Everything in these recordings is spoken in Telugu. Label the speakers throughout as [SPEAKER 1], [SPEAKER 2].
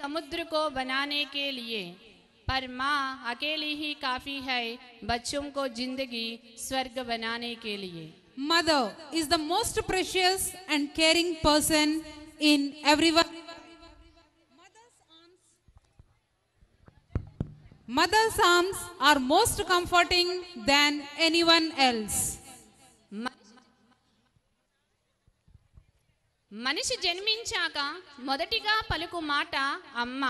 [SPEAKER 1] समुद्र को बनाने के लिए, पर माँ अकेली ही काफ़ी है बच्चों को जिंदगी स्वर्ग बनाने के लिए।
[SPEAKER 2] Mother is the most precious and caring person in everyone. Mother's arms are most comforting than anyone else.
[SPEAKER 1] మనిషి జన్మించాక మొదటిగా పలుకు మాట అమ్మ.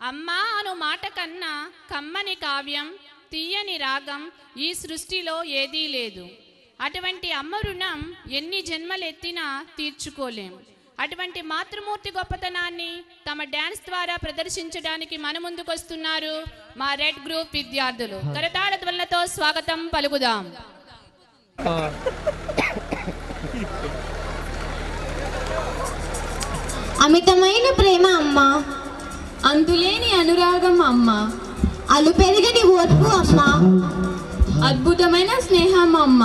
[SPEAKER 1] అమ్మ అను మాట కన్నా కమ్మని కావ్యం, తీయని రాగం ఈ సృష్టిలో ఏదీ లేదు. అటువంటి అమ్మ రుణం ఎన్ని జన్మలెత్తినా తీర్చుకోలేం. అటువంటి మాతృమూర్తి గొప్పతనాన్ని తమ డ్యాన్స్ ద్వారా ప్రదర్శించడానికి మన ముందుకొస్తున్నారు మా రెడ్ గ్రూప్ విద్యార్థులు. కరతాళ ధ్వనులతో స్వాగతం పలుకుదాం.
[SPEAKER 3] అమితమైన ప్రేమ అమ్మ,
[SPEAKER 4] అంతులేని అనురాగం అమ్మ,
[SPEAKER 3] అలుపెరగని ఓర్పు అమ్మ,
[SPEAKER 4] అద్భుతమైన స్నేహం అమ్మ,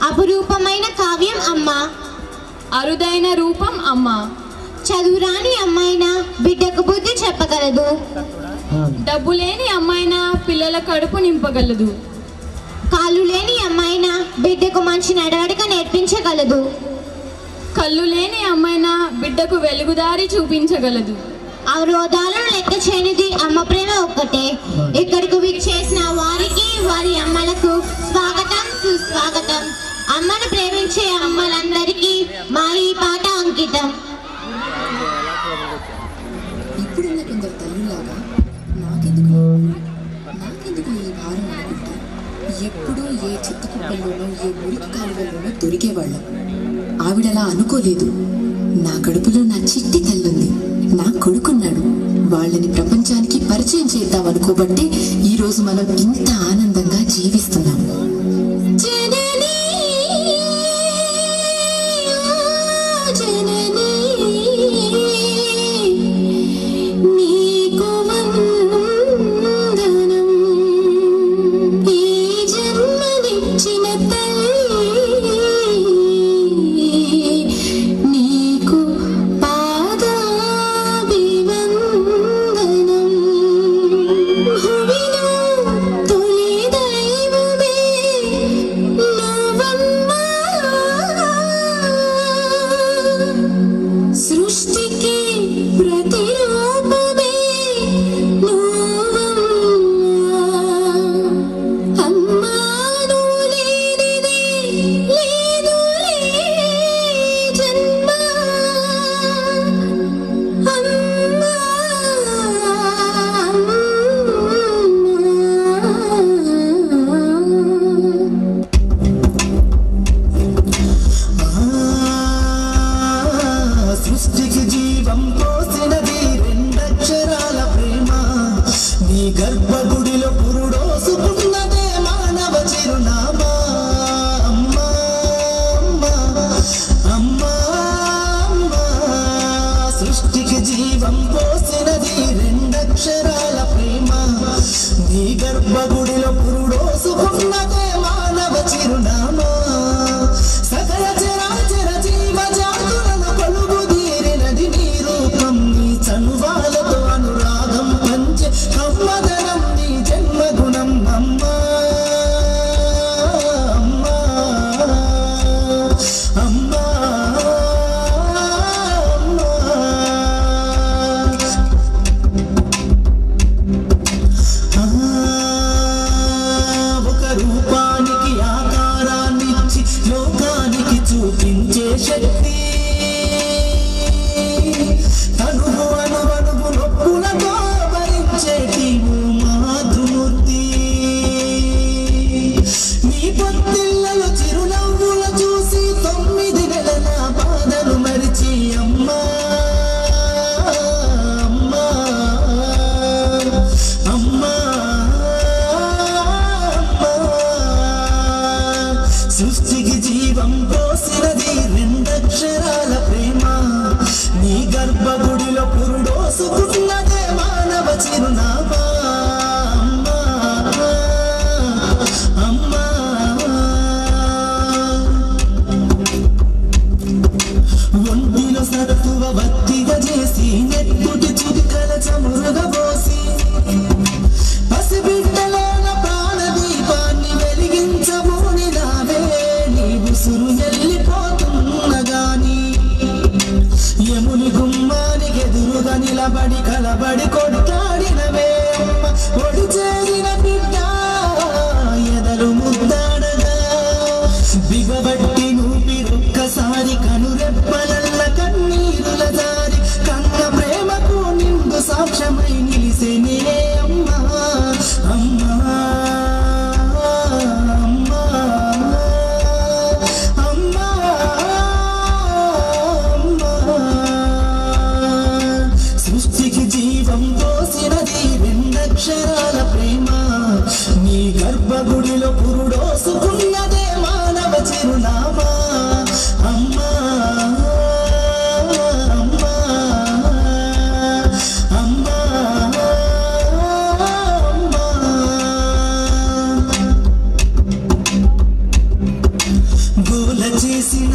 [SPEAKER 3] అపురూపమైన కావ్యం అమ్మ,
[SPEAKER 4] అరుదైన రూపం అమ్మ.
[SPEAKER 3] చదువురాని అమ్మాయినా బిడ్డకు బుద్ధి చెప్పగలదు.
[SPEAKER 4] డబ్బు లేని అమ్మాయినా పిల్లల కడుపు నింపగలదు.
[SPEAKER 3] కాళ్ళు లేని అమ్మాయినా బిడ్డకు మంచి నడవడిక నేర్పించగలదు.
[SPEAKER 4] కళ్ళు లేని అమ్మాయినా బిడ్డకు వెలుగుదారి చూపించగలదు.
[SPEAKER 3] అవరోధాలను లెక్క చేయనిది అమ్మ ప్రేమ ఒక్కటే. ఇక్కడికి విచ్చేసిన వారికి, వారి అమ్మలకు స్వాగతం, సుస్వాగతం. అమ్మను ప్రేమించే అమ్మలందరికీ మా ఈ పాట అంకితం.
[SPEAKER 5] ఇప్పుడున్న కొందరు తల్లులాగా నాకెందుకు ఈ భారం అనుకుంటా ఎప్పుడో ఏ చిత్తకుప్పల్లోనో ఏ మురికి కాలువల్లోనో దొరికేవాళ్ళం. ఆవిడలా అనుకోలేదు. నా కడుపులో నా చిట్టి తల్లుంది, నా కొడుకున్నాడు. వాళ్ళని ప్రపంచానికి పరిచయం చేద్దాం అనుకోబట్టే ఈరోజు మనం ఇంత ఆనందంగా జీవిస్తున్నాం.
[SPEAKER 6] ఒంటిలో సరతువ వత్తిగా చేసి నెత్తుటి చుక్కల మురుగబోసి పసిబిడ్డలోన ప్రాణదీపాన్ని వెలిగించబోనినావే నీ ఉసురు వెళ్ళిపోతున్నగాని యముని గుమ్మానికి ఎదురుగా నిలబడి కలబడి కొట్టాడినవే అమ్మ ఒడి చేరిన బిడ్డ ఎదలు ముద్దాడగా బిగబట్టి నూపిరొక్కసారి కనురెప్పలల్ల కన్నీరుల దారి కన్న ప్రేమకు నిండు సాక్ష్యమై నిలిసేనే అమ్మా అమ్మా అమ్మా అమ్మా సృష్టికి జీవం పోసినది రెండక్షరాల ప్రేమ నీ గర్భగుడిలో పురుడోసుకున్నదే మానవ చిరునామా అమ్మా అమ్మా అమ్మా అమ్మా గోల చేసిన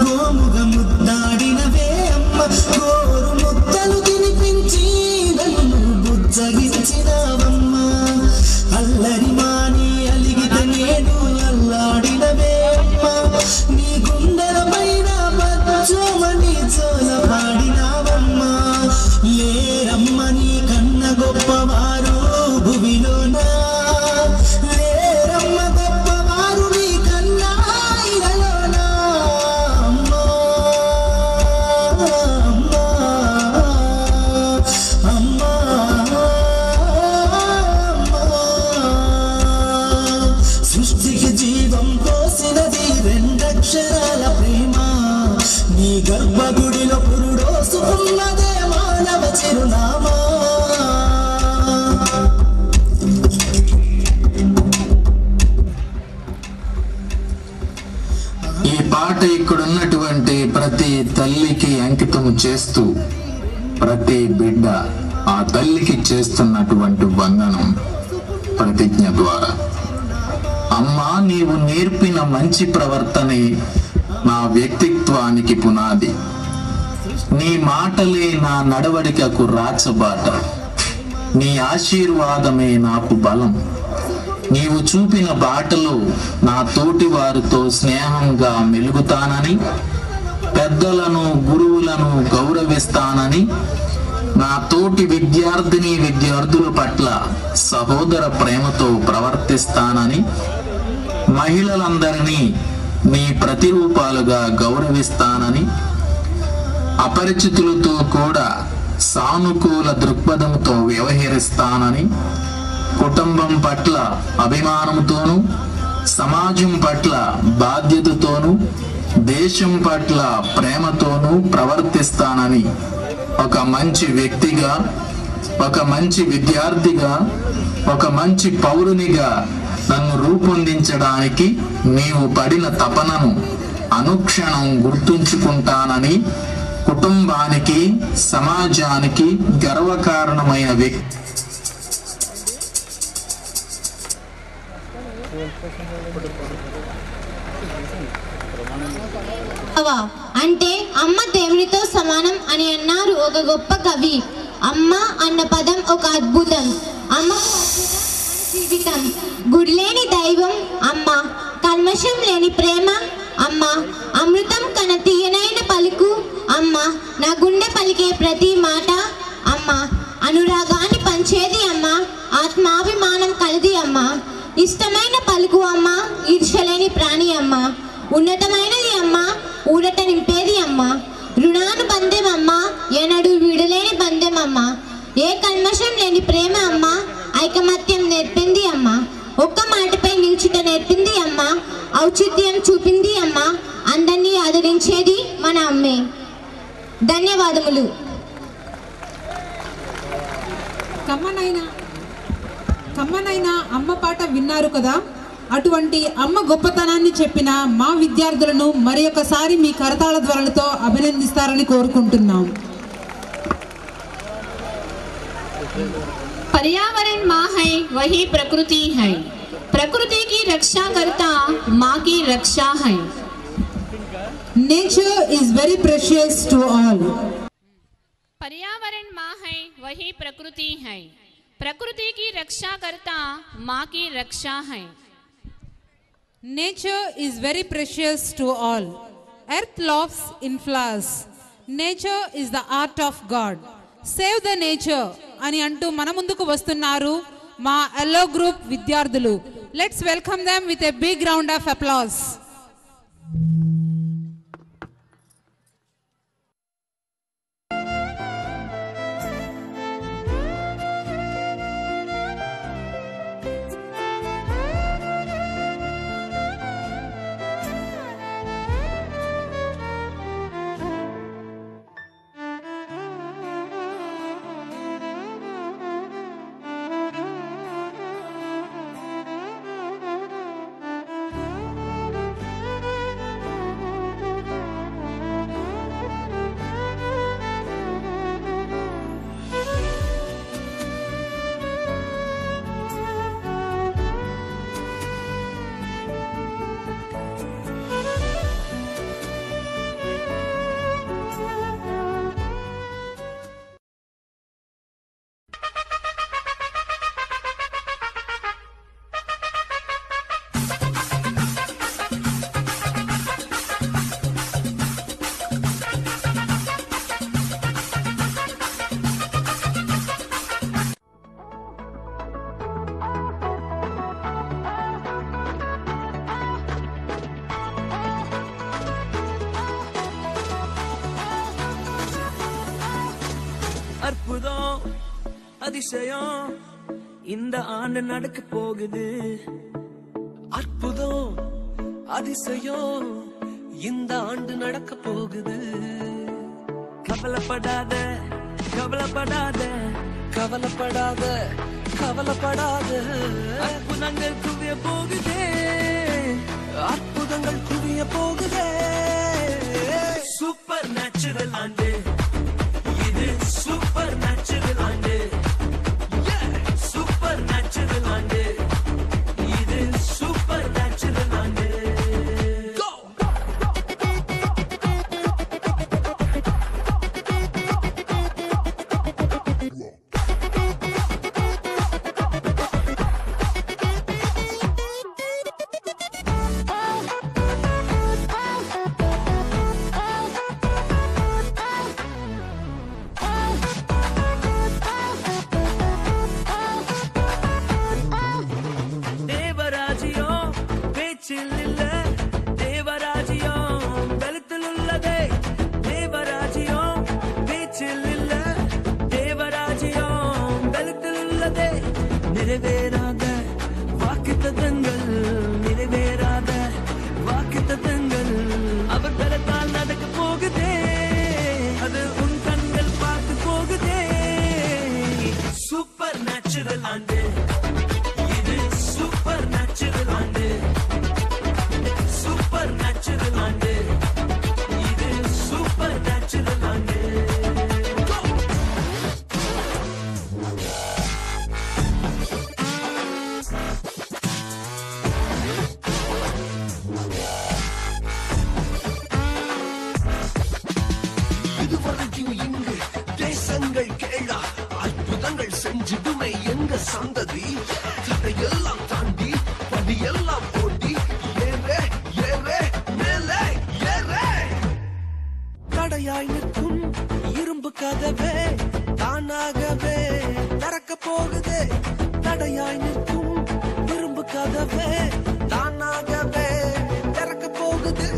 [SPEAKER 6] గోముగ ముద్దాడినవే అమ్మ గోరు ముద్దలు తినిపించి నన్ను బుజ్జగించినావమ్మ అల్లరి మాని అలిగిత నేడు అల్లాడినవే అమ్మ నీ గుండెల పైన బచ్చోమని చోల పాడినావమ్మ లేరమ్మ నీ కన్న గొప్పవారు భువిలోనా లేరమ్మ గొప్పవారు నీ కన్నా ఇరలోనా అమ్మా అమ్మా అమ్మా సృష్టికి జీవం పోసినది రెండక్షరాల ప్రేమ నీ గర్భగుడిలో పురుడోసుకున్నదే మానవ చిరునామా
[SPEAKER 7] ఈ పాట ఇక్కడున్నటువంటి ప్రతి తల్లికి అంకితం చేస్తూ ప్రతి బిడ్డ ఆ తల్లికి చేస్తున్నటువంటి వందనం ప్రతిజ్ఞ ద్వారా. అమ్మా, నీవు నేర్పిన మంచి ప్రవర్తనే నా వ్యక్తిత్వానికి పునాది. నీ మాటలే నా నడవడికకు రాచబాట. నీ ఆశీర్వాదమే నాకు బలం. నీవు చూపిన బాటలో నా తోటి వారితో స్నేహంగా మెలుగుతానని, పెద్దలను గురువులను గౌరవిస్తానని, నా తోటి విద్యార్థుల పట్ల సహోదర ప్రేమతో ప్రవర్తిస్తానని, మహిళలందరినీ నీ ప్రతిరూపాలుగా గౌరవిస్తానని, అపరిచితులతో కూడా సానుకూల దృక్పథంతో వ్యవహరిస్తానని, కుటుంబం పట్ల అభిమానంతోనూ, సమాజం పట్ల బాధ్యతతోనూ, దేశం పట్ల ప్రేమతోనూ ప్రవర్తిస్తానని ఒక మంచి వ్యక్తిగా, ఒక మంచి విద్యార్థిగా, ఒక మంచి పౌరునిగా నన్ను రూపొందించడానికి నీవు పడిన తపనను అనుక్షణం గుర్తుంచుకుంటానని, కుటుంబానికి సమాజానికి గర్వకారణమైన వ్యక్తి
[SPEAKER 3] అంటే అమ్మ దేవునితో సమానం అని అన్నారు ఒక గొప్ప కవి. అమ్మ అన్న పదం ఒక అద్భుతం. అమ్మ జీవితం. గుడిలేని దైవం అమ్మ, కల్మషం లేని ప్రేమ అమ్మ, అమృతం కన తీయనైన పలుకు అమ్మ, నా గుండె పలికే ప్రతి మాట అమ్మ, అనురాగాన్ని పంచేది అమ్మ, ఆత్మాభిమానం కలిది అమ్మ, ఇష్టమైన పలుకు అమ్మ, ఈర్ష్యలేని ప్రాణి అమ్మ, ఉన్నతమైనది అమ్మ, ఊరట నింపేది అమ్మ, రుణానుబంధం అమ్మ, ఎనడు విడలేని బంధం అమ్మ, ఏ కల్మషం లేని ప్రేమ అమ్మ, ఐకమత్యం నేర్పింది అమ్మ, ఒక్క మాటపై నిల్చుట నేర్పింది అమ్మ, ఔచిత్యం చూపింది అమ్మ, అందరినీ ఆదరించేది మన అమ్మే. ధన్యవాదములు.
[SPEAKER 2] కమ్మనైనా అమ్మ పాట విన్నారు కదా. అటువంటి అమ్మ గొప్పతనాన్ని చెప్పిన మా విద్యార్థులను మరి ఒకసారి మీ కరతాళ ధ్వనులతో అభినందిస్తారని కోరుకుంటున్నాం.
[SPEAKER 1] पर्यावरण माँ है वही प्रकृति है, प्रकृति की रक्षा करता माँ की रक्षा है.
[SPEAKER 2] Nature is very precious to all.
[SPEAKER 1] पर्यावरण माँ है वही वही प्रकृति है। प्रकृति की रक्षा करता माँ की रक्षा है।
[SPEAKER 2] Nature is very precious to all. Earth loves in flowers. Nature is the art of God. Save the nature అని అంటూ మన ముందుకు వస్తున్నారు మా ఎల్లో గ్రూప్ విద్యార్థులు. Let's welcome them with a big round of applause.
[SPEAKER 8] அற்புதம் அதிசயம் இந்த ஆண்டு நடக்க போகுது. அற்புதம் அதிசயம் இந்த ஆண்டு நடக்க போகுது. கவலைப்படாத கவலைப்படாத கவலைப்படாத கவலைப்படாத அற்புதங்கள் குவிய போகுதே, அற்புதங்கள் குவிய போகுதே. சூப்பர் நேச்சுரல் ஆண்டு இது, சூப்பர் நேச்சுரல் ஆண்டு, சூப்பர் நேச்சுரல் ஆண்டு இது, சூப்பர் நேச்சுரல் ஆண்டு. நிறைவேறாத வாக்குத்தத்தங்கள், நிறைவேறாத வாக்குத்தத்தங்கள் அவர் தரத்தால் நடக்க போகுதே, அது உன் கண்கள் பார்த்து போகுதே. சூப்பர் நேச்சுரல் ஆண்டு இது, சூப்பர் நேச்சுரல் ஆண்டு, சூப்பர் நேச்சுரல் ஆண்டு இது, சூப்பர் நேச்சுரல் ஆண்டு. செஞ்சிடுமை எங்க சந்ததி, தடையெல்லாம் தாண்டி படியெல்லாம் போட்டி ஏறே ஏறே மேலே ஏறே. தடையாய் நிற்கும் இரும்பு கதவே தானாகவே திறக்க போகுதே. தடையாய் நிற்கும் இரும்பு கதவே தானாகவே திறக்க போகுது.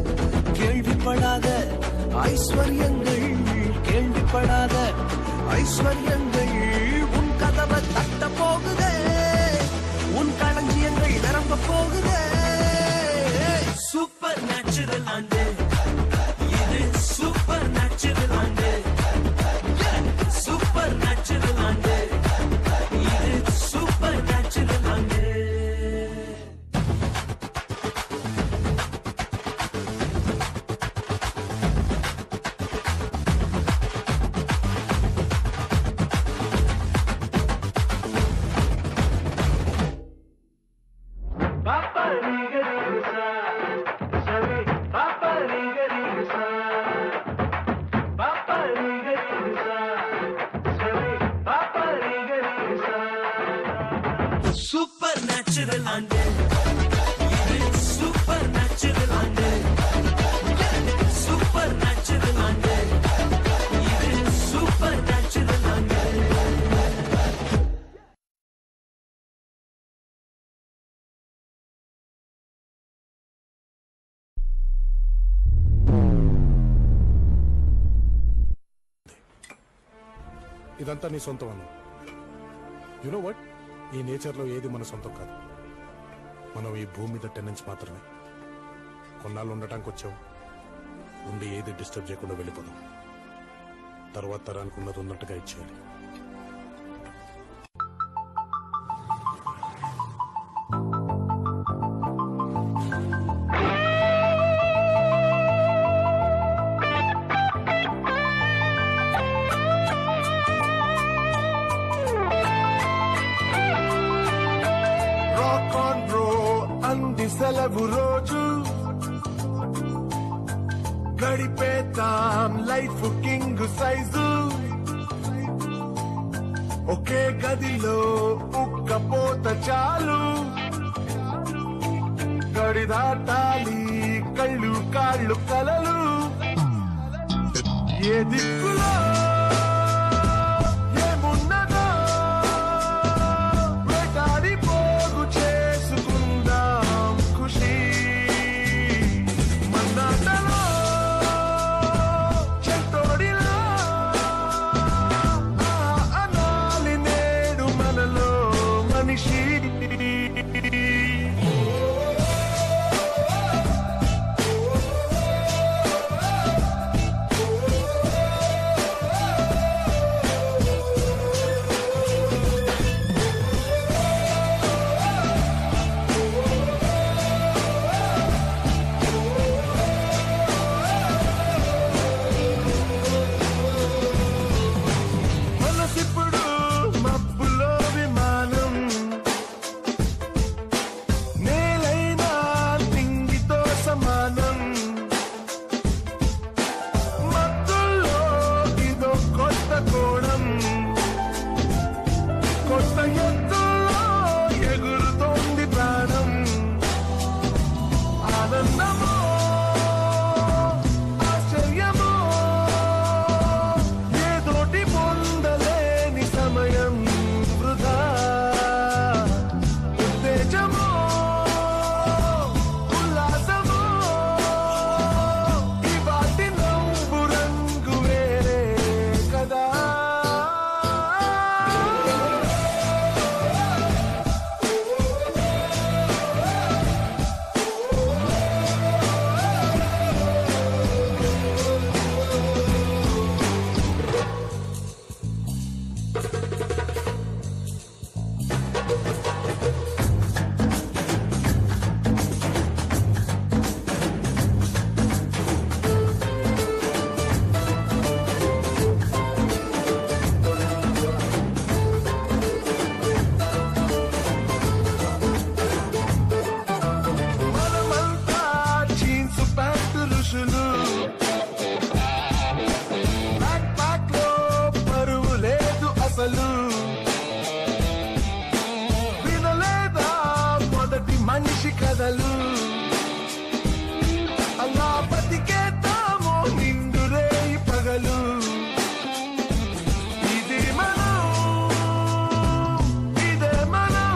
[SPEAKER 8] கேள்விப்படாத ஐஸ்வர்யங்கள், கேள்விப்படாத ஐஸ்வர்யங்கள் உன் கதவை தட்ட போகுதே, உன் களஞ்சியங்கள் நிரம்ப போகுதே. சூப்பர் நேச்சுரல் ஆண்டு இது, சூப்பர் நேச்சுரல் ஆண்டு, சூப்பர் நேச்சுரல் ஆண்டு இது, சூப்பர் நேச்சுரல் ஆண்டு. సూపర్ న్యాచురల్ అంటే ఇది సూపర్ న్యాచురల్ అంటే సూపర్ న్యాచురల్ అంటే ఇది సూపర్ న్యాచురల్ అంటే
[SPEAKER 9] ఇదంతా నీ సొంతం అన్న. యు నో వాట్, ఈ నేచర్లో ఏది మన సొంతం కాదు. మనం ఈ భూమి మీద టెనెంట్స్ మాత్రమే. కొన్నాళ్ళు ఉండటానికి వచ్చాం, ఉండి ఏది డిస్టర్బ్ చేయకుండా వెళ్ళిపోదాం. తర్వాత తరానికి ఉన్నది ఉన్నట్టుగా ఇచ్చేయాలి.
[SPEAKER 10] సెలవు రోజు గడిపేతాం లైఫ్ కింగ్ సైజు ఒకే గదిలో ఉక్కపోత చాలు గడి దాటాలి కళ్ళు కాళ్ళు కలలు ఏ దిక్కులో ఏమున్నదో వేటాడి పోగు చేసుకుందాం ఖుషి మన్నాటలో చెట్టోడిలా అనాలి నేడు మనలో మనిషి మనసిప్పుడు మబ్బులో విమానం నేలైనా తింగితో సమానం మత్తుల్లో ఇదో కొత్త కోణం కొత్త ఎత్తుల్లో ఎగురుతోంది ప్రాణం ఆనందమో ఆశ్చర్యమో ఏదోటి పొందలేని సమయం వృధా ఉత్తేజమో ఉల్లాసమో ఈ వాటి నవ్వు రంగు వేరే కదా మనమంతా జీన్స్ ప్యాంటు ఋషులు బ్యాక్ ప్యాక్ లో పరువు లేదు అసలు వినలేదా మొదటి మనిషి కథలు అలా బతికేద్దామో నిండు రేయి పగలు ఇది మనం ఇదే మనం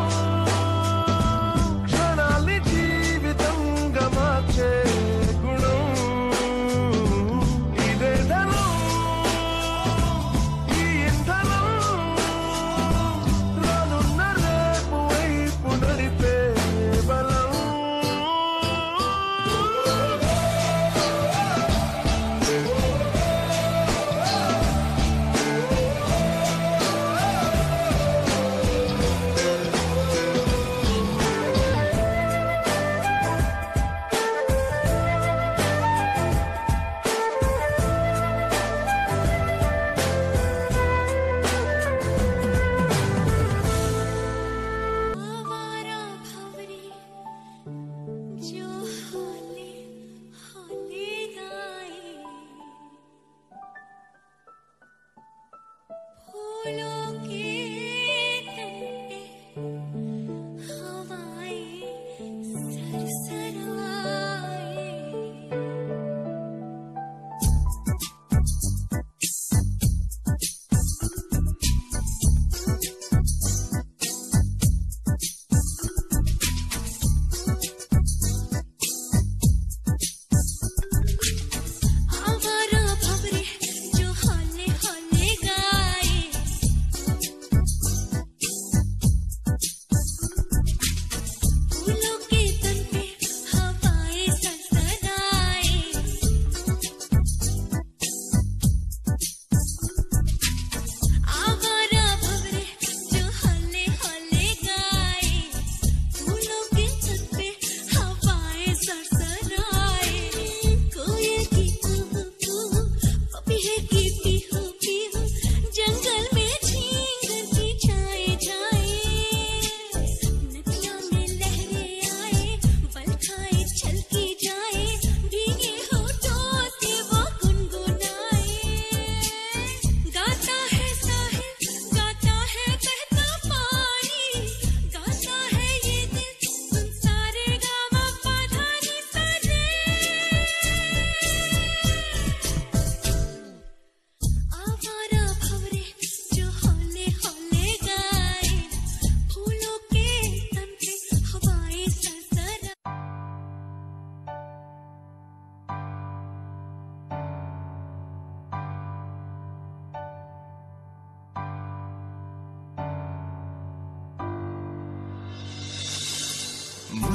[SPEAKER 10] క్షణాల్ని జీవితంగా మార్చే గుణం ఇదే ధనం ఈ ఇంధనం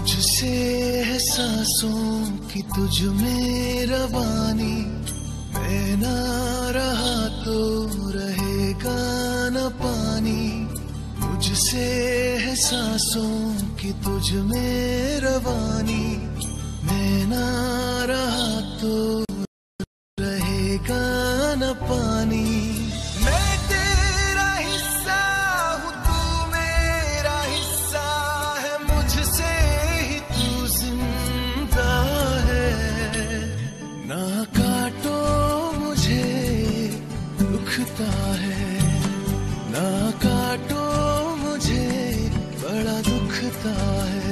[SPEAKER 6] मुझसे है सांसों की तुझ में रवानी, मैं ना रहा तो रहेगा न पानी। मुझसे है सांसों की तुझ में रवानी, मैं ना रहा तो रहेगा न पानी। मैं तेरा हिस्सा हूँ, तू मेरा हिस्सा है, मुझसे ही तू जिंदा है। ना काटो मुझे दुखता है, ना काटो मुझे बड़ा दुखता है।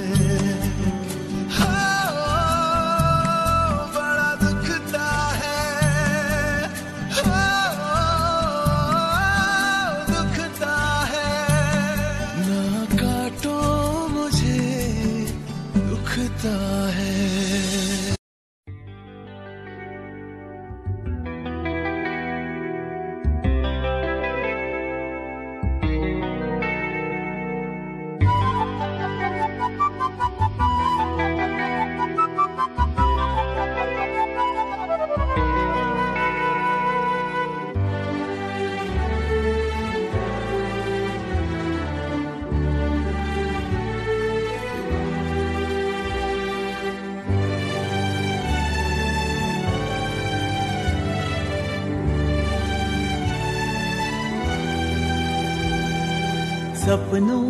[SPEAKER 8] सपनों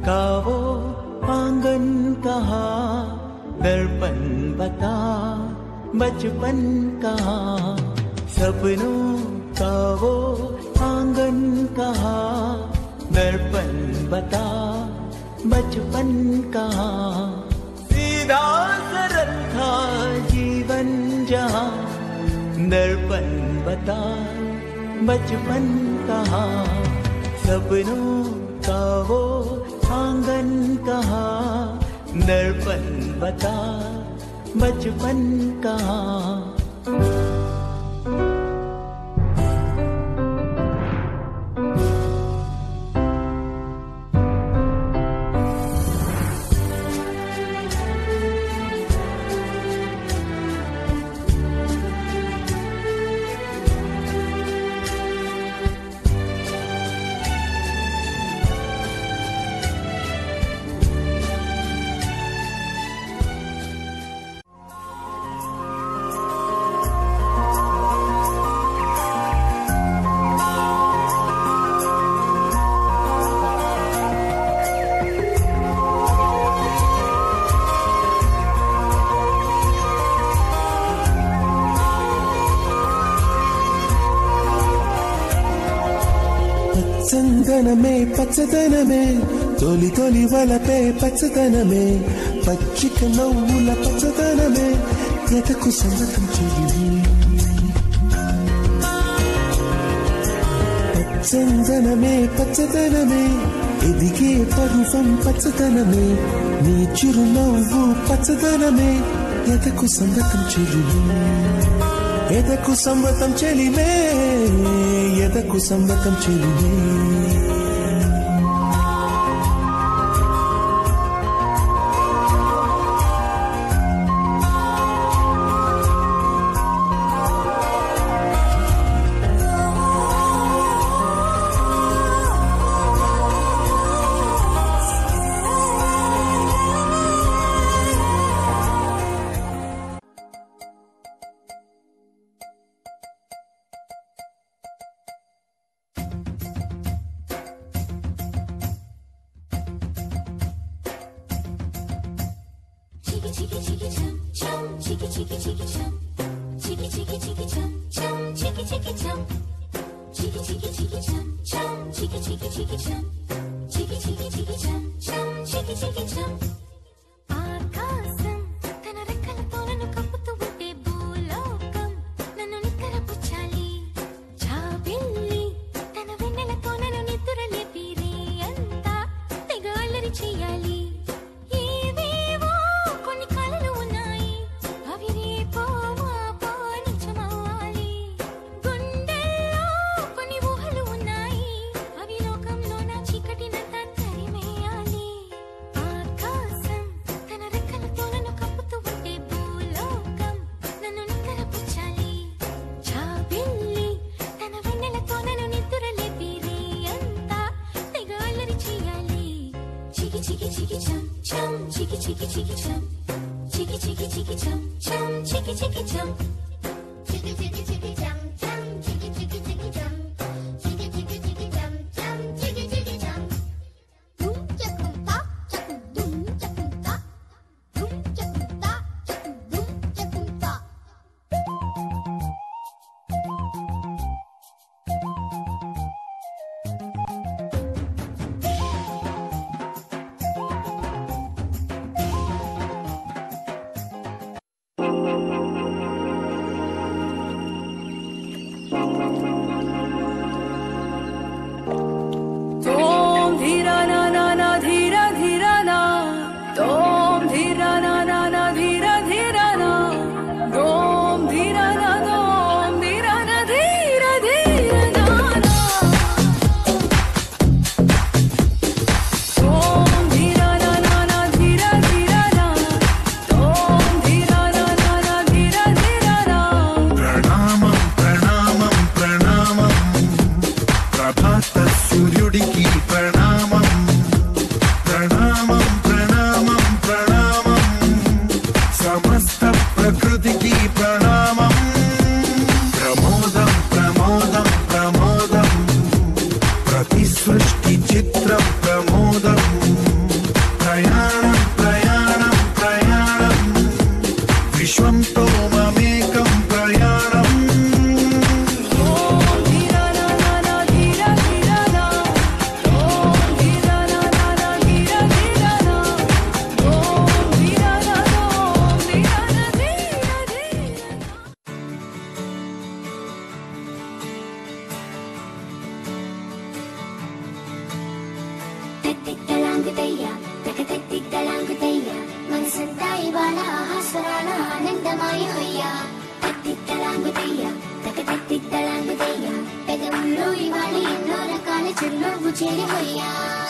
[SPEAKER 8] का वो आंगन कहाँ, दर्पण बता बचपन कहाँ। सपनों का वो आंगन कहाँ, दर्पण बता बचपन कहाँ। सीधा सरल था जीवन जहाँ, दर्पण बता बचपन कहाँ। सपनों का वो आंगन कहाँ, दर्पण बता बचपन कहाँ।
[SPEAKER 6] చందనమే పచ్చదనమే తొలి తొలి వలపే పచ్చదనమే పచ్చిక నవ్వుల పచ్చదనమే ఎదకు సంగతం చెయ్యి చందనమే పచ్చదనమే ఎదిగే పరువం పచ్చదనమే నీ చిరునవ్వు పచ్చదనమే ఎదకు సంగతం చెయ్యి ఎదకు సంవతం చెలిమే ఎదకు సంవతం చెలిమే
[SPEAKER 11] chicky chicky chum chum chicky chicky chicky chum chicky chicky chicky chum chum chicky chicky chum chicky chicky chicky chum chum chicky chicky chicky chum chicky chicky chicky chum chum chicky chicky chum dum chakum ta chakum dum chakum ta dum chakum ta chakum dum chakum ta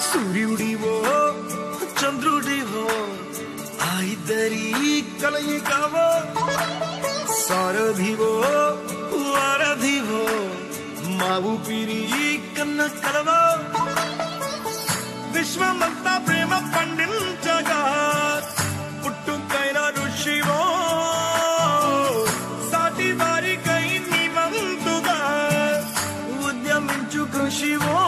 [SPEAKER 10] సూర్యుడివో చంద్రుడివో ఆ ఇద్దరి కలయికవో సారథివో వారధివో మా ఊపిరి కన్న కలవో విశ్వమంతా ప్రేమ పండించగా పుట్టుకైన ఋషివో సాటి వారికై నిమంతుగా ఉద్యమించు కృషివో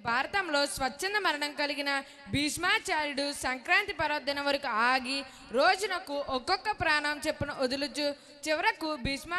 [SPEAKER 12] భారతంలో స్వచ్ఛంద మరణం కలిగిన భీష్మాచార్యుడు సంక్రాంతి పర్వదినం వరకు ఆగి రోజునకు ఒక్కొక్క ప్రాణం చెప్పున వదులుచు చివరకు భీష్మ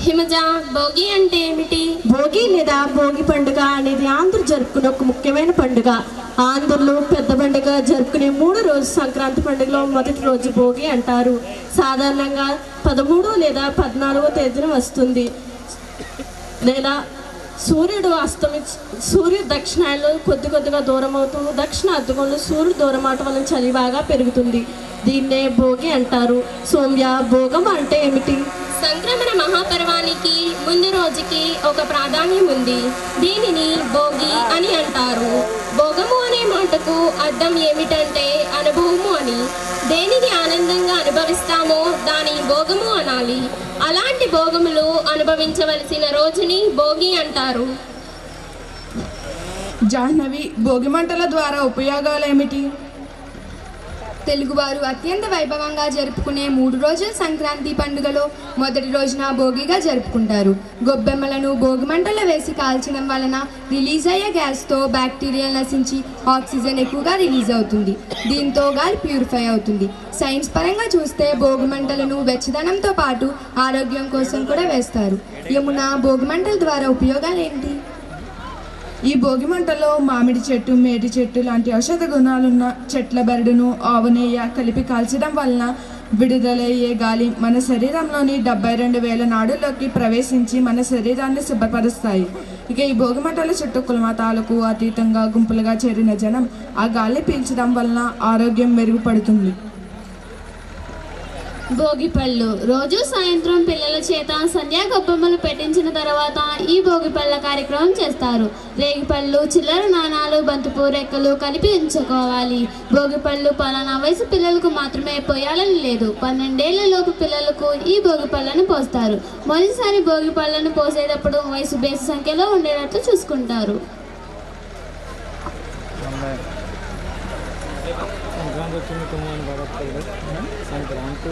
[SPEAKER 13] హిమజ, భోగి అంటే ఏమిటి? భోగి లేదా భోగి పండుగ అనేది ఆంధ్రులు జరుపుకునే ఒక ముఖ్యమైన పండుగ. ఆంధ్రులు పెద్ద పండుగ జరుపుకునే 3 రోజు సంక్రాంతి పండుగలో మొదటి రోజు భోగి అంటారు. సాధారణంగా 13 లేదా 14వ తేదీన వస్తుంది. లేదా సూర్యుడు సూర్యుడు దక్షిణాయనలో కొద్దిగా దూరం అవుతూ దక్షిణ అర్ధగోళంలో సూర్యుడు దూరం అవటం వల్ల చలి బాగా పెరుగుతుంది. దీన్నే భోగి అంటారు. సౌమ్య, భోగం అంటే ఏమిటి?
[SPEAKER 14] సంక్రమణ మహాపర్వానికి ముందు రోజుకి ఒక ప్రాధాన్యం ఉంది. దీనిని భోగి అని అంటారు. భోగము అనే మాటకు అర్థం ఏమిటంటే అనుభవము అని. దేనిని ఆనందంగా అనుభవిస్తామో దాని భోగము అనాలి. అలాంటి భోగములు అనుభవించవలసిన రోజుని భోగి అంటారు.
[SPEAKER 12] జాహ్నవి, భోగి మంటల ద్వారా ఉపయోగాలు ఏమిటి?
[SPEAKER 15] తెలుగువారు అత్యంత వైభవంగా జరుపుకునే 3 రోజుల సంక్రాంతి పండుగలో మొదటి రోజున భోగిగా జరుపుకుంటారు. గొబ్బెమ్మలను భోగి మంటల్లో వేసి కాల్చడం వలన రిలీజ్ అయ్యే గ్యాస్తో బ్యాక్టీరియాలు నశించి ఆక్సిజన్ ఎక్కువగా రిలీజ్ అవుతుంది. దీంతో గాలి ప్యూరిఫై అవుతుంది. సైన్స్ పరంగా చూస్తే భోగి మంటలను వెచ్చదనంతో పాటు ఆరోగ్యం కోసం కూడా వేస్తారు. యమున, భోగి మంటల ద్వారా ఉపయోగాలు ఏంటి?
[SPEAKER 12] ఈ భోగి మంటలో మామిడి చెట్టు, మేడి చెట్టు లాంటి ఔషధ గుణాలున్న చెట్ల బెరడును ఆవునేయ కలిపి కాల్చడం వలన విడుదలయ్యే గాలి మన శరీరంలోని 72,000 నాడుల్లోకి ప్రవేశించి మన శరీరాన్ని శుభ్రపరుస్తాయి. ఇక ఈ భోగి మంటల చుట్టూ కులమతాలకు అతీతంగా గుంపులుగా చేరిన జనం ఆ గాలి పీల్చడం వలన ఆరోగ్యం మెరుగుపడుతుంది.
[SPEAKER 13] భోగి పళ్ళు. రోజు సాయంత్రం పిల్లల చేత సంధ్యా గొబ్బెమ్మలు పెట్టించిన తర్వాత ఈ భోగి పళ్ళ కార్యక్రమం చేస్తారు. రేగిపళ్ళు, చిల్లర నాణాలు, బంతిపూ రెక్కలు కలిపి ఉంచుకోవాలి. భోగి పళ్ళు పలానా వయసు పిల్లలకు మాత్రమే పోయాలని లేదు. 12 ఏళ్ల లోపు పిల్లలకు ఈ భోగి పళ్ళను పోస్తారు. మొదటిసారి భోగి పళ్ళను పోసేటప్పుడు వయసు బేసి సంఖ్యలో ఉండేటట్లు చూసుకుంటారు.
[SPEAKER 16] సంక్రాంతి వచ్చింది కొన్ని భగవత్తులు సంక్రాంతి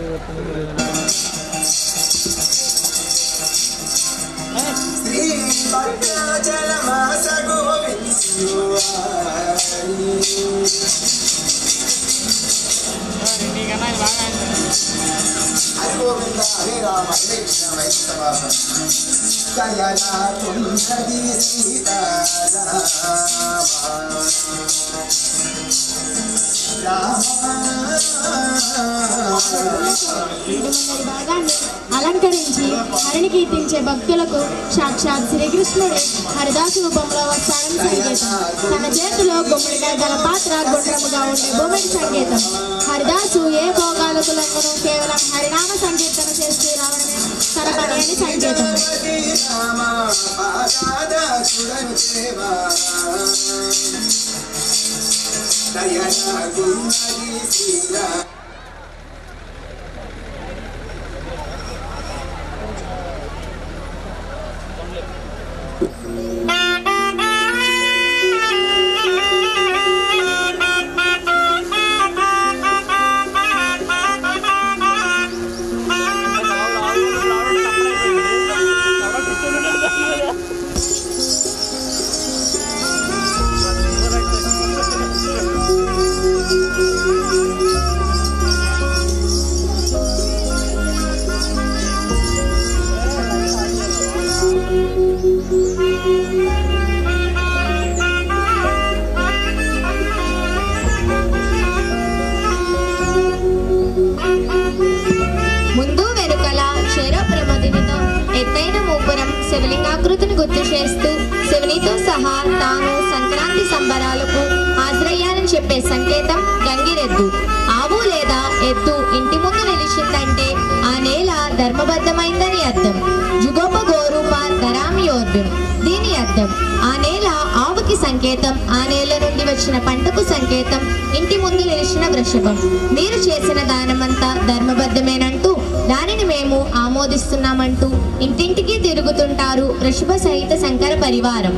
[SPEAKER 13] అలంకరించి హరిని కీర్తించే భక్తులకు సాక్షాత్ శ్రీకృష్ణుడే హరిదాసు రూపంలో వస్తారని సంకేతం. తన చేతిలో గుమ్మడికాయ గల పాత్ర గుండ్రముగా ఉండే భూమికి సంకేతం. హరిదాసు ఏ భోగాలకు లెక్కను కేవలం హరినామ సంకీర్తన చేస్తూ రావడమే తన పని అని సంకేతం.
[SPEAKER 3] గుర్తు చేస్తూ శివునితో సహా తాను సంక్రాంతి సంబరాలకు హాజరయ్యానని చెప్పే సంకేతం గంగిరెద్దు. ఆవు లేదా ఎద్దు ఇంటి ముందు నిలిచిందంటే ఆ నేల ధర్మబద్ధమైందని అర్థం. జుగోప గోరూప ధరామియోర్భం దీని అర్థం. ఆ నేల ఆవుకి సంకేతం, ఆ నేల నుండి వచ్చిన పంటకు సంకేతం, ఇంటి ముందు నిలిచిన వృషభం. మీరు చేసిన దానమంతా ధర్మబద్ధమేనంటూ దానిని మేము ఆమోదిస్తున్నామంటూ ఇంటింటికి తిరుగుతుంటారు వృషభ సహిత శంకర పరివారం.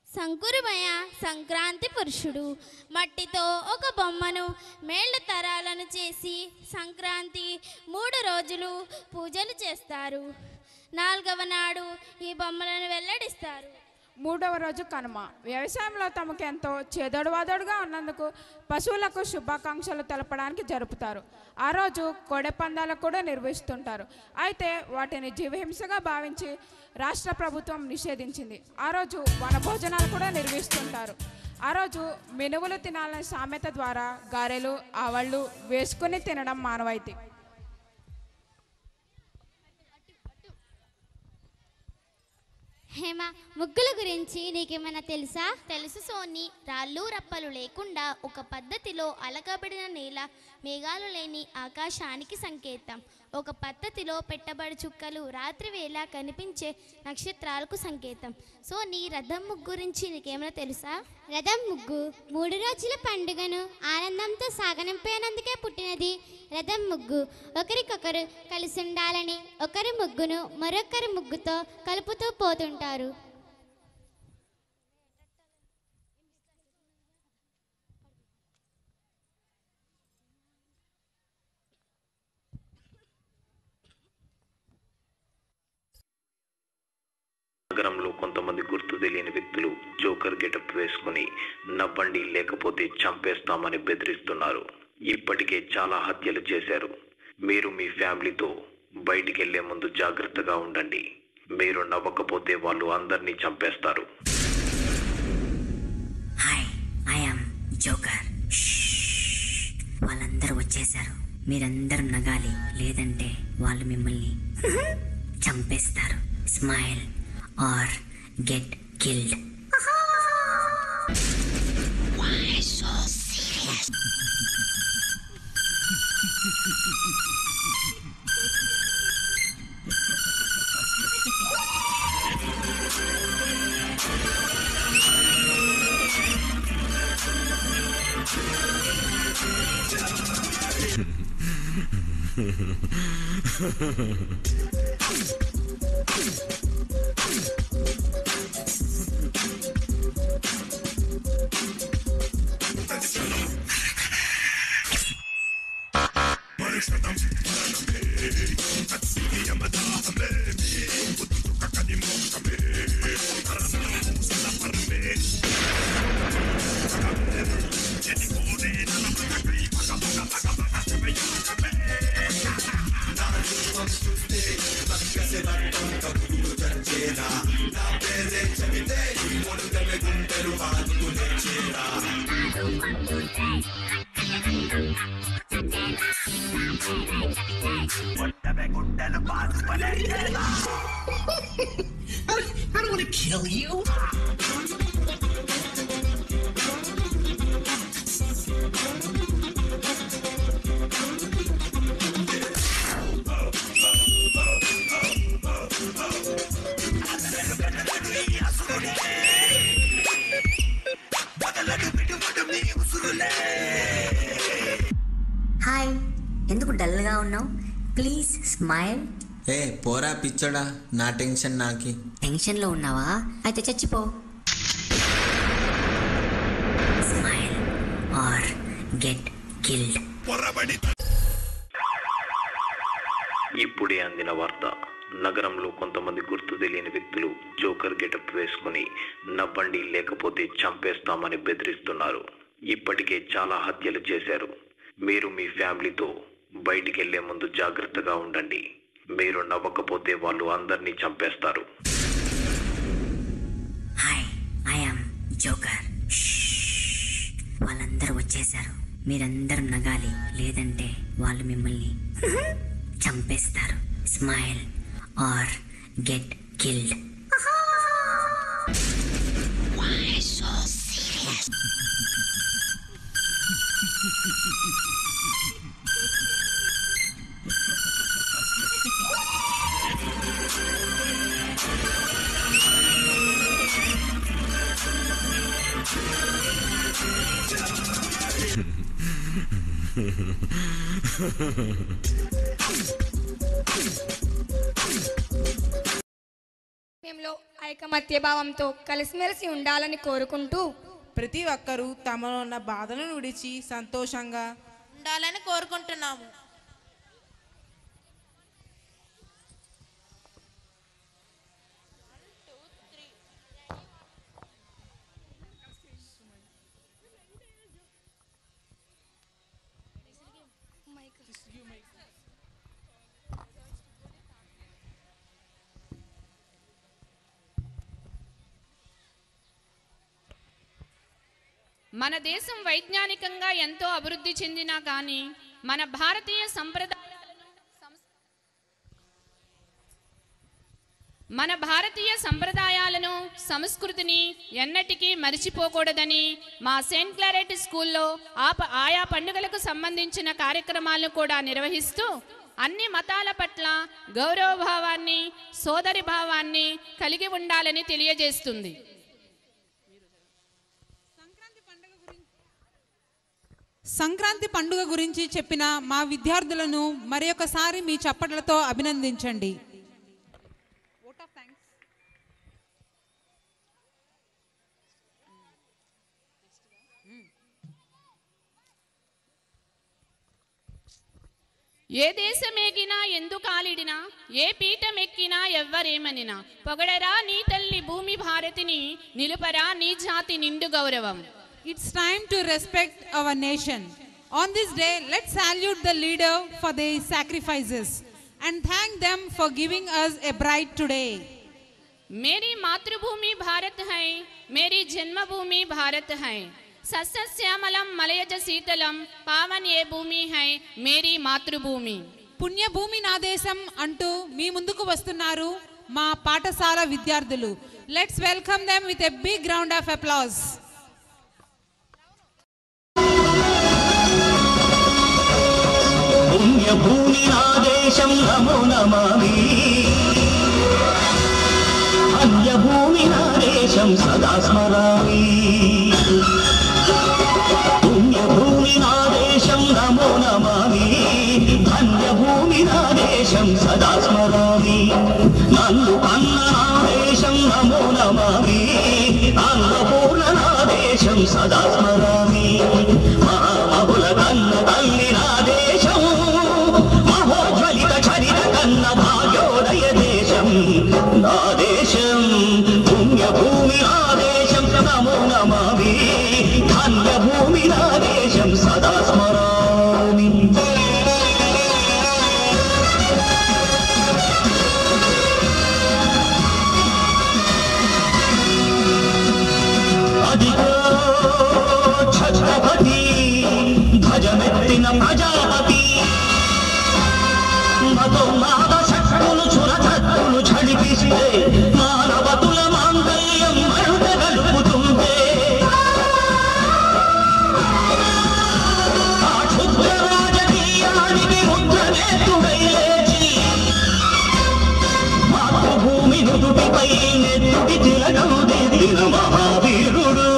[SPEAKER 11] శంకురమయ సంక్రాంతి పురుషుడు మట్టితో ఒక బొమ్మను మేళ్ళ తరాలను చేసి సంక్రాంతి 3 రోజులు పూజలు చేస్తారు. 4వ నాడు ఈ బొమ్మలను వెల్లడిస్తారు.
[SPEAKER 17] 3వ రోజు కనుమ. వ్యవసాయంలో తమకు ఎంతో చేదోడువాదోడుగా ఉన్నందుకు పశువులకు శుభాకాంక్షలు తెలపడానికి జరుపుతారు. ఆ రోజు కోడె పందాలు కూడా నిర్వహిస్తుంటారు. అయితే వాటిని జీవహింసగా భావించి రాష్ట్ర ప్రభుత్వం నిషేధించింది. ఆ రోజు వనభోజనాలు కూడా నిర్వహిస్తుంటారు. ఆ రోజు మినువులు తినాలనే సామెత ద్వారా గారెలు ఆవళ్ళు వేసుకుని తినడం మానవాయితీ.
[SPEAKER 11] హేమ, ముగ్గుల గురించి నీకేమైనా తెలుసా? తెలుసు సోని. రాళ్ళు రప్పలు లేకుండా ఒక పద్ధతిలో అలకబడిన నేల, మేఘాలు లేని ఆకాశానికి సంకేతం. ఒక పద్ధతిలో పెట్టబడి చుక్కలు రాత్రి వేళ కనిపించే నక్షత్రాలకు సంకేతం. సోని, రథం ముగ్గు గురించి నీకేమైనా తెలుసా? రథం ముగ్గు 3 రోజుల పండుగను ఆనందంతో సాగనంపేనందుకే పుట్టినది రథం ముగ్గు. ఒకరికొకరు కలిసి ఉండాలని ఒకరి ముగ్గును మరొకరి ముగ్గుతో కలుపుతూ పోతుంటారు.
[SPEAKER 18] నగరంలో కొంతమంది గుర్తు తెలియని వ్యక్తులు జోకర్ గెటప్ వేసుకుని నవ్వండి లేకపోతే చంపేస్తామని బెదిరిస్తున్నారు. ఇప్పటికే చాలా హత్యలు చేశారు. మీరు మీ ఫ్యామిలీతో బయటికి వెళ్లే ముందు జాగ్రత్తగా ఉండండి. మీరు నవ్వకపోతే వాళ్ళు అందరినీ చంపేస్తారు.
[SPEAKER 19] Hi, I am joker. వాళ్ళందరూ వచ్చేసారు. మీరందరూ నగాలి, లేదంటే వాళ్ళు మిమ్మల్ని చంపేస్తారు. Smile are get killed. Why so serious?
[SPEAKER 8] I don't want to kill you.
[SPEAKER 19] Hi, ఎందుకు డల్గా ఉన్నావు? Please smile.
[SPEAKER 20] ఏ పోరా పిచ్చోడా, నా టెన్షన్ నాకి.
[SPEAKER 19] టెన్షన్లో ఉన్నావా? అయితే చచ్చిపో. Smile are get killed.
[SPEAKER 18] ఇప్పుడే అందిన వార్త. నగరంలో కొంతమంది గుర్తు తెలియని వ్యక్తులు జోకర్ గెటప్ వేసుకుని నవ్వండి లేకపోతే చంపేస్తామని బెదిరిస్తున్నారు. ఇప్పటికే చాలా హత్యలు చేశారు. మీరు మీ ఫ్యామిలీతో బయటికి వెళ్లే ముందు జాగ్రత్తగా ఉండండి. మీరు నవ్వకపోతే వాళ్ళు అందరినీ చంపేస్తారు.
[SPEAKER 19] Hi, I am joker. వాళ్ళందరూ వచ్చేసారు. మీరందరూ నగాలి, లేదంటే వాళ్ళు మిమ్మల్ని చంపేస్తారు. Smile are get killed. Why so serious?
[SPEAKER 15] ఐకమత్య భావంతో కలిసిమెలిసి ఉండాలని కోరుకుంటూ
[SPEAKER 2] ప్రతి ఒక్కరూ తమలో ఉన్న బాధలను విడిచి సంతోషంగా
[SPEAKER 21] ఉండాలని కోరుకుంటున్నాము.
[SPEAKER 1] మన దేశం వైజ్ఞానికంగా ఎంతో అభివృద్ధి చెందినా కానీ మన భారతీయ మన భారతీయ సంప్రదాయాలను సంస్కృతిని ఎన్నటికీ మరిచిపోకూడదని మా సెయింట్ క్లారెట్ స్కూల్లో ఆయా పండుగలకు సంబంధించిన కార్యక్రమాలను కూడా నిర్వహిస్తూ అన్ని మతాల పట్ల గౌరవభావాన్ని సోదరి భావాన్ని కలిగి ఉండాలని తెలియజేస్తుంది.
[SPEAKER 2] సంక్రాంతి పండుగ గురించి చెప్పిన మా విద్యార్థులను మరొకసారి మీ చప్పట్లతో అభినందించండి.
[SPEAKER 1] ఏ దేశమేగినా ఎందుకాలిడినా ఏ పీఠమెక్కినా ఎవ్వరేమనినా పొగడరా నీ తల్లి భూమి భారతిని నిలుపరా నీ జాతి నిండు గౌరవం.
[SPEAKER 2] It's time to respect our nation. On this day, let's salute the leader for their sacrifices and thank them for giving us a bride today.
[SPEAKER 1] मेरी मातृभूमि भारत है, मेरी जन्मभूमि भारत है. सस्यश्यामलम मलयज शीतलम पावन ये भूमि है मेरी मातृभूमि.
[SPEAKER 2] పుణ్య భూమి నా దేశం అంటూ మీ ముందుకు వస్తున్నారు మా పాఠశాల విద్యార్థులు. Let's welcome them with a big round of applause.
[SPEAKER 4] పుణ్యభూమి నా దేశం నమో నమామి, అన్యభూమి నా దేశం సదా స్మరామి. పుణ్యభూమి నా దేశం నమో నమామి, ధన్యభూమి నా దేశం సదా స్మరామి. నన్ను కన్న నా దేశం నమో నమామి, అన్నపూర్ణ నా దేశం సదా స్మరామి. మహామహుల కన్న తల్లి నా దేశం, మహోజ్వలిత చరిత కన్న భాగ్యోదయ దేశం నా దేశం. పుణ్యభూమి నా దేశం నమో నమామి, ధన్యభూమి నా దేశం సదా స్మరామి. అదిగో ఛత్రపతి ధ్వజమెత్తిన ప్రజాపతి, మతోన్మాద శక్తులు చురకత్తులు ఝడిపిస్తే మానవతుల మాంగళ్యం మరుట గలుపుతుంటే, ఆ క్షుద్ర రాజకీయానికి ముద్రనేతుడై లేచి మాతృభూమి నుదుటిపై నెత్తుటి తిలకం దిద్దిన మహావీరుడు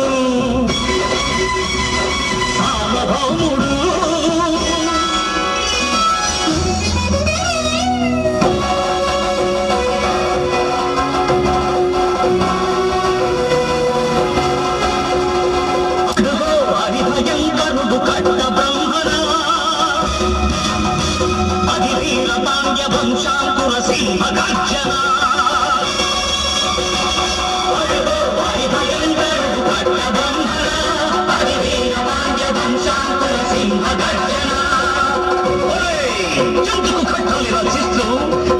[SPEAKER 4] సార్వభౌముడు. అడుగో అది భయంకరుడు కట్ట బ్రహ్మణ, అది వీర పాండ్య వంశాంకుర సింహ గర్జన. అడుగో అది భయంకరుడు కట్ట బ్రహ్మణ, అది వీర పాండ్య వంశాంకుర సింహ గర్జన. ఎందుకు కట్టలు రచిస్తూ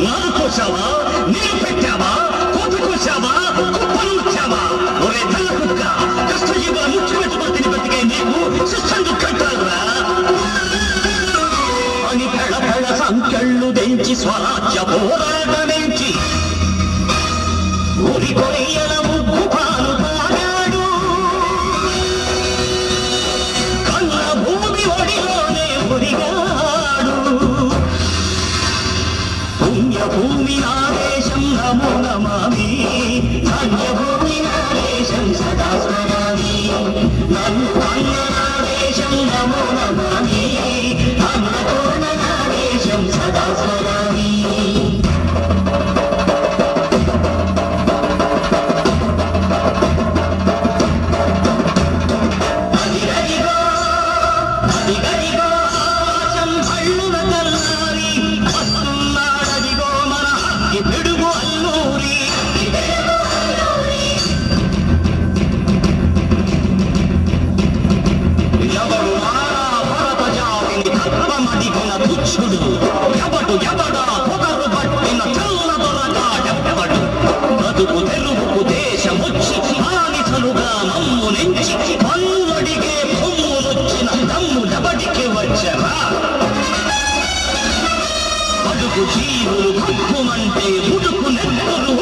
[SPEAKER 4] నన్ను కోసావా, నీరు పెట్టావా, కోత కోసావా, కుప్పలు వచ్చావా? ఒరే తెల్ల కుక్క, కష్టజీవుల ముఖ్యమంత్రి బతికే నీకు శిక్షలు కట్టాలురా అని పెళ పెళ సంఖ్యళ్ళు దెంచి స్వరాజ్య పోరాటమించి ఉరి కొరియల ముగ్గు పాలు తాగాడు. కన్న భూమి ఒడిలోనే ఉరిగాడు. పుణ్యభూమి నా దేశం నమో నమామి, ధన్యభూమి నా దేశం సదా స్మరామి. నన్ను కన్న నా దేశం నమో నమామి, అన్నపూర్ణ నా దేశం సదా స్మరామి. అదిగదిగో అదిగదిగో ఆకాశం హళ్ళున తెల్లారి, వస్తున్నాడదిగో మన హక్కి పిడుగు అల్లూరి. ఎవడు నారా భరత జాతిని తత్వమడిగిన తుచ్చుడు, ఎవడు ఎవడా పొగరు పట్టిన చల్ల దొరగాడెవ్వడు. బతుకు తెరువుకు దేశమొచ్చి బానిసలుగా మమ్ము నెంచి పన్నుడిగే పొమ్మునొచ్చిన దమ్ముడబడికి వచ్చరా. బతుకు జీవులు భగ్గుమంటే ఉడుకు నెత్తురు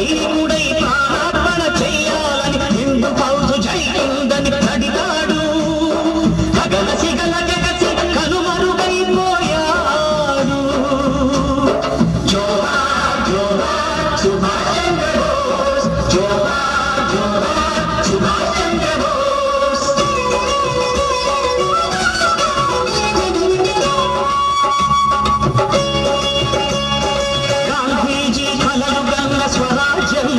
[SPEAKER 4] సైనికుడై ప్రాణార్పణ చెయ్యాలని నిండు పౌరు జై హిందని నడిగాడు. గగన సిగల గగసి కనుమరుగైపోయాడు. జోహార్ జోహార్ సుభాష్ చంద్ర బోస్, జోహార్ జోహార్ సుభాష్ చంద్ర బోస్. గాంధీజీ కలలు గల్ల స్వరాజ్యం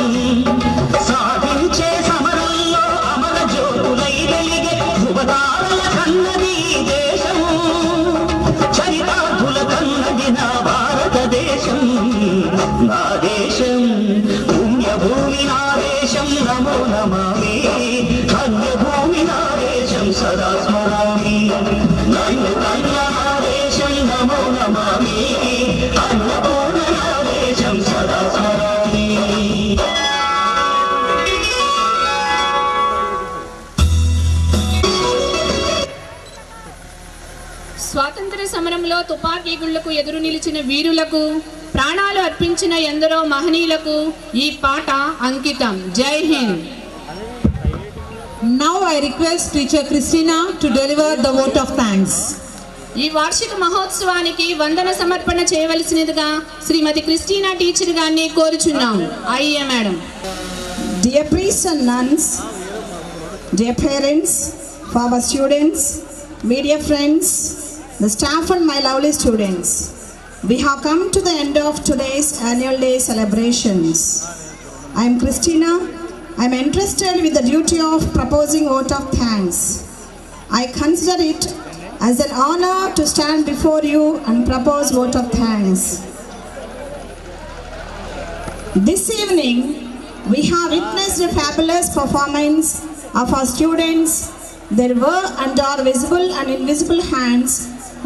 [SPEAKER 4] సాధించే సమరంలో అమర జ్యోతులై వెలిగే ధృవతారల కన్నది ఈ దేశం. చరితార్థుల కన్నది నా భారతదేశం. నా దేశం పుణ్యభూమి నా దేశం నమో నమామి. ధన్యభూమి నా దేశం సదా స్మరామి. నన్ను కన్న నా దేశం నమో నమామి. అన్నపూర్ణ నా దేశం సదా స్మరామి.
[SPEAKER 1] స్వాతంత్ర సమరంలో తుపాకీ గుళ్లకు ఎదురు నిలిచిన వీరులకు, ప్రాణాలు అర్పించిన ఎందరో మహనీయులకు ఈ పాట అంకితం. జై Hind.
[SPEAKER 2] Now I request teacher Christina to deliver the vote of thanks.
[SPEAKER 1] ఈ వార్షిక మహోత్సవానికి వందన సమర్పణ చేయవలసినదిగా శ్రీమతి క్రిస్టినా టీచర్ గారిని కోరుచున్నాం. అయ్యే madam.
[SPEAKER 5] Dear priests and nuns, dear parents, former students, media friends, the staff and my lovely students, we have come to the end of today's annual day celebrations. I am Christina. I am entrusted with the duty of proposing vote of thanks. I consider it as an honor to stand before you and propose vote of thanks. This evening, we have witnessed a fabulous performance of our students. There were and are visible and invisible hands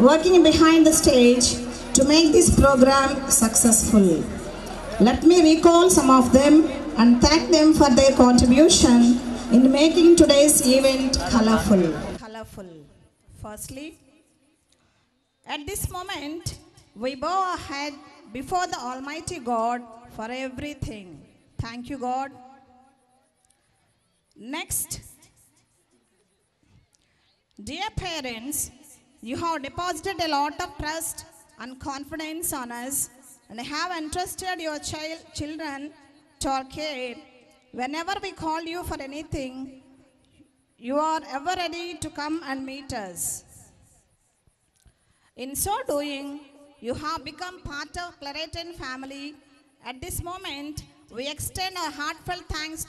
[SPEAKER 5] working behind the stage to make this program successful. Let me recall some of them and thank them for their contribution in making today's event colorful. Firstly, at this moment, we bow our head before the Almighty God for everything. Thank you, God. Next, dear parents, you have deposited a lot of trust and confidence on us and have entrusted your children to our care. Whenever we call you for anything, you are ever ready to come and meet us. In so doing, you have become part of Clareton family. At this moment, we extend our heartfelt thanks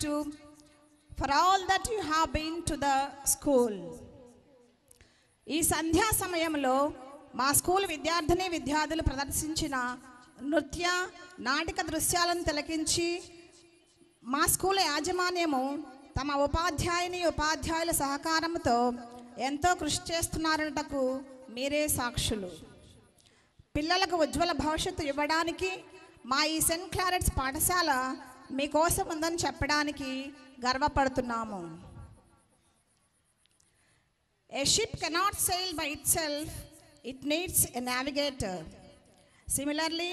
[SPEAKER 5] for all that you have been to the school. ఈ సంధ్యా సమయంలో మా స్కూల్ విద్యార్థిని విద్యార్థులు ప్రదర్శించిన నృత్య నాటక దృశ్యాలను తిలకించి మా స్కూల్ యాజమాన్యము తమ ఉపాధ్యాయుల సహకారంతో ఎంతో కృషి చేస్తున్నారటకు మీరే సాక్షులు. పిల్లలకు ఉజ్వల భవిష్యత్తు ఇవ్వడానికి మా ఈ సెయింట్ క్లారెట్స్ పాఠశాల మీకోసం ఉందని చెప్పడానికి గర్వపడుతున్నాము. A ship cannot sail by itself, it needs a navigator. Similarly,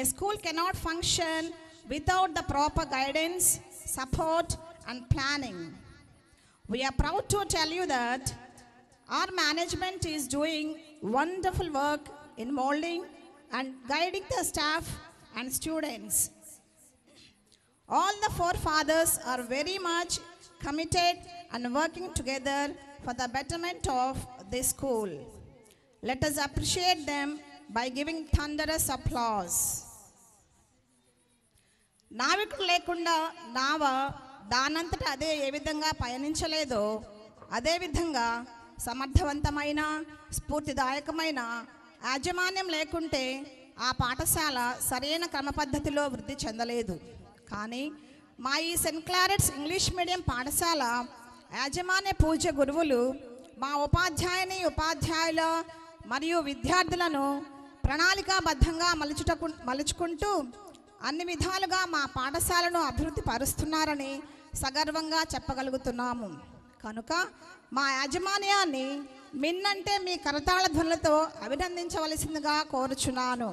[SPEAKER 5] a school cannot function without the proper guidance, support, and planning. We are proud to tell you that our management is doing wonderful work in molding and guiding the staff and students. All the forefathers are very much committed and working together for the betterment of this school. Let us appreciate them by giving thunderous applause. నావికుడు లేకుండా నావ దానంతట అదే ఏ విధంగా పయనించలేదో అదేవిధంగా సమర్థవంతమైన స్ఫూర్తిదాయకమైన యాజమాన్యం లేకుంటే ఆ పాఠశాల సరైన క్రమ పద్ధతిలో వృద్ధి చెందలేదు. కానీ మా ఈ సెయింట్ క్లారెట్స్ ఇంగ్లీష్ మీడియం పాఠశాల యాజమాన్య పూజ్య గురువులు మా ఉపాధ్యాయుల మరియు విద్యార్థులను ప్రణాళికాబద్ధంగా మలుచుకుంటూ అన్ని విధాలుగా మా పాఠశాలను అభివృద్ధి పరుస్తున్నారని సగర్వంగా చెప్పగలుగుతున్నాము. కనుక మా యాజమాన్యాన్ని మిన్నంటే మీ కరతాళ ధ్వనులతో అభినందించవలసిందిగా కోరుచున్నాను.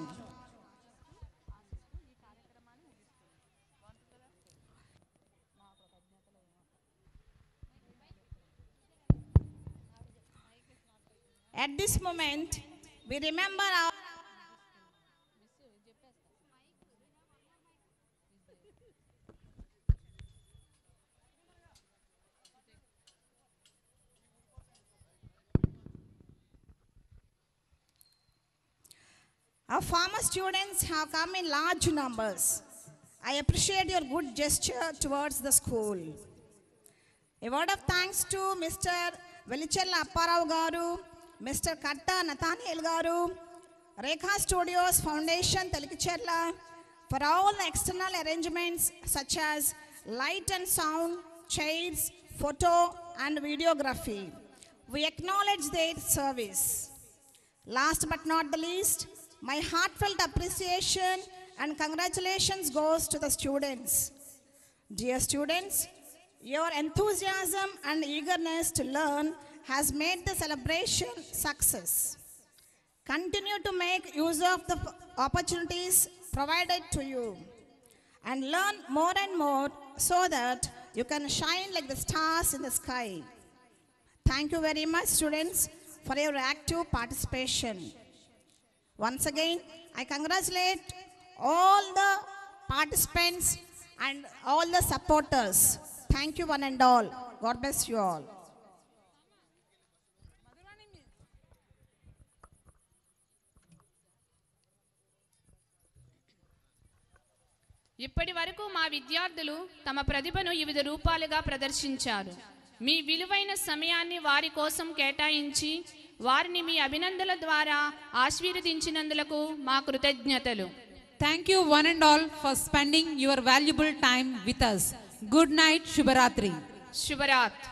[SPEAKER 5] At this moment, we remember our former students have come in large numbers. I appreciate your good gesture towards the school. A word of thanks to Mr. Velichella Apparao Garu, Mr. Katta Nathaniel Garu, Rekha Studios Foundation Telikicherla for all the external arrangements such as light and sound, chairs, photo and videography. We acknowledge their service. Last but not the least, my heartfelt appreciation and congratulations goes to the students. Dear students, your enthusiasm and eagerness to learn has made the celebration success. Continue to make use of the opportunities provided to you and learn more and more so that you can shine like the stars in the sky. Thank you very much, students, for your active participation. Once again, I congratulate all the participants and all the supporters. Thank you one and all. God bless you all.
[SPEAKER 1] ఇప్పటి వరకు మా విద్యార్థులు తమ ప్రతిభను వివిధ రూపాలుగా ప్రదర్శించారు. మీ విలువైన సమయాన్ని వారి కోసం కేటాయించి వారిని మీ అభినందనల ద్వారా ఆశీర్వదించినందులకు మా కృతజ్ఞతలు.
[SPEAKER 2] Thank you one and all for spending your valuable time with us. Good night, Shubharatri.
[SPEAKER 1] శుభరాత్.